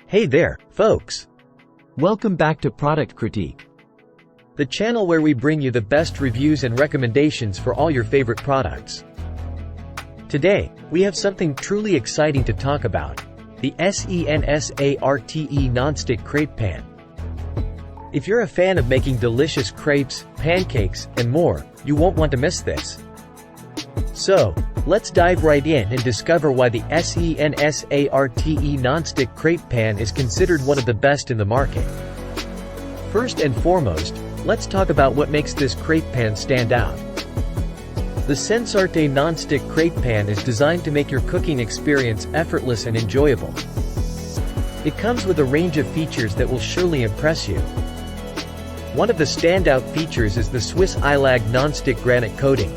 Hey there, folks! Welcome back to Product Critique, the channel where we bring you the best reviews and recommendations for all your favorite products. Today, we have something truly exciting to talk about: the SENSARTE Non-Stick Crepe Pan. If you're a fan of making delicious crepes, pancakes, and more, you won't want to miss this. So, let's dive right in and discover why the SENSARTE Non-Stick Crepe Pan is considered one of the best in the market. First and foremost, let's talk about what makes this crepe pan stand out. The SENSARTE Non-Stick Crepe Pan is designed to make your cooking experience effortless and enjoyable. It comes with a range of features that will surely impress you. One of the standout features is the Swiss Ilag non-stick granite coating.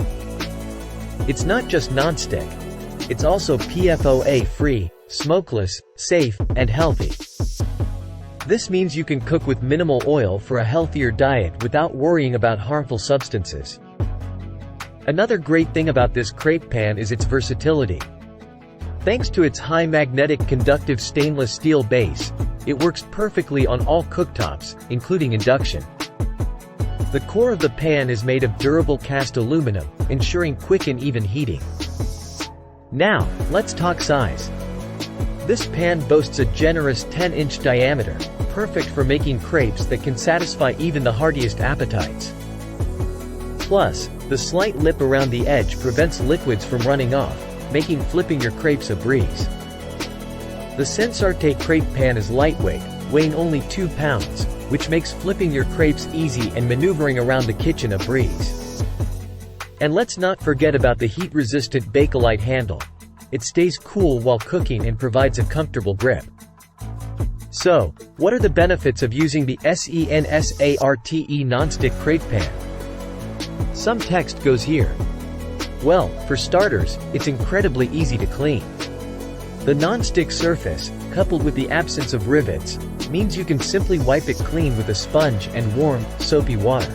It's not just non-stick. It's also PFOA-free, smokeless, safe, and healthy. This means you can cook with minimal oil for a healthier diet without worrying about harmful substances. Another great thing about this crepe pan is its versatility. Thanks to its high magnetic conductive stainless steel base, it works perfectly on all cooktops, including induction. The core of the pan is made of durable cast aluminum, ensuring quick and even heating. Now, let's talk size. This pan boasts a generous 10-inch diameter, perfect for making crepes that can satisfy even the hardiest appetites. Plus, the slight lip around the edge prevents liquids from running off, making flipping your crepes a breeze. The SENSARTE Crepe Pan is lightweight, weighing only 2 pounds, which makes flipping your crepes easy and maneuvering around the kitchen a breeze. And let's not forget about the heat-resistant Bakelite handle. It stays cool while cooking and provides a comfortable grip. So, what are the benefits of using the SENSARTE Non-Stick Crepe Pan? Some text goes here. Well, for starters, it's incredibly easy to clean. The non-stick surface, coupled with the absence of rivets, means you can simply wipe it clean with a sponge and warm, soapy water.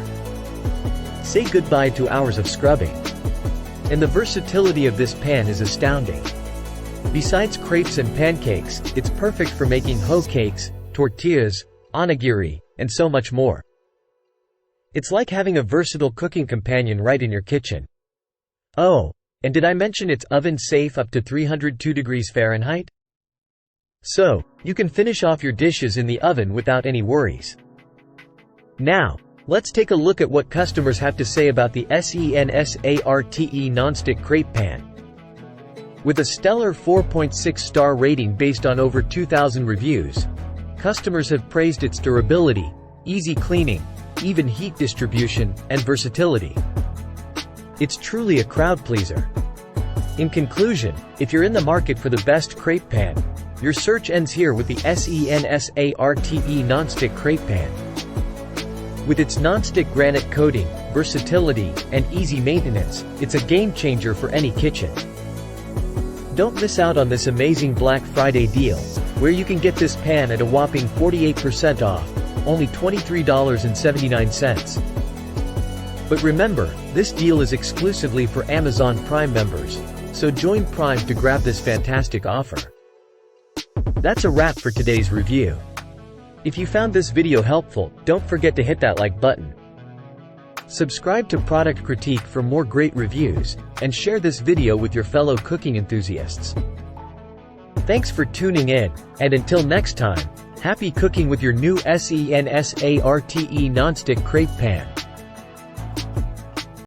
Say goodbye to hours of scrubbing. And the versatility of this pan is astounding. Besides crepes and pancakes, it's perfect for making hoe cakes, tortillas, onigiri, and so much more. It's like having a versatile cooking companion right in your kitchen. Oh, and did I mention it's oven safe up to 302 degrees Fahrenheit? So, you can finish off your dishes in the oven without any worries. Now, let's take a look at what customers have to say about the SENSARTE Non-Stick Crepe Pan. With a stellar 4.6-star rating based on over 2,000 reviews, customers have praised its durability, easy cleaning, even heat distribution, and versatility. It's truly a crowd pleaser. In conclusion, if you're in the market for the best crepe pan, your search ends here with the SENSARTE Non-Stick Crepe Pan. With its non-stick granite coating, versatility, and easy maintenance, it's a game-changer for any kitchen. Don't miss out on this amazing Black Friday deal, where you can get this pan at a whopping 48% off, only $23.79. But remember, this deal is exclusively for Amazon Prime members, so join Prime to grab this fantastic offer. That's a wrap for today's review. If you found this video helpful, don't forget to hit that like button. Subscribe to Product Critique for more great reviews, and share this video with your fellow cooking enthusiasts. Thanks for tuning in, and until next time, happy cooking with your new SENSARTE Non-Stick Crepe Pan.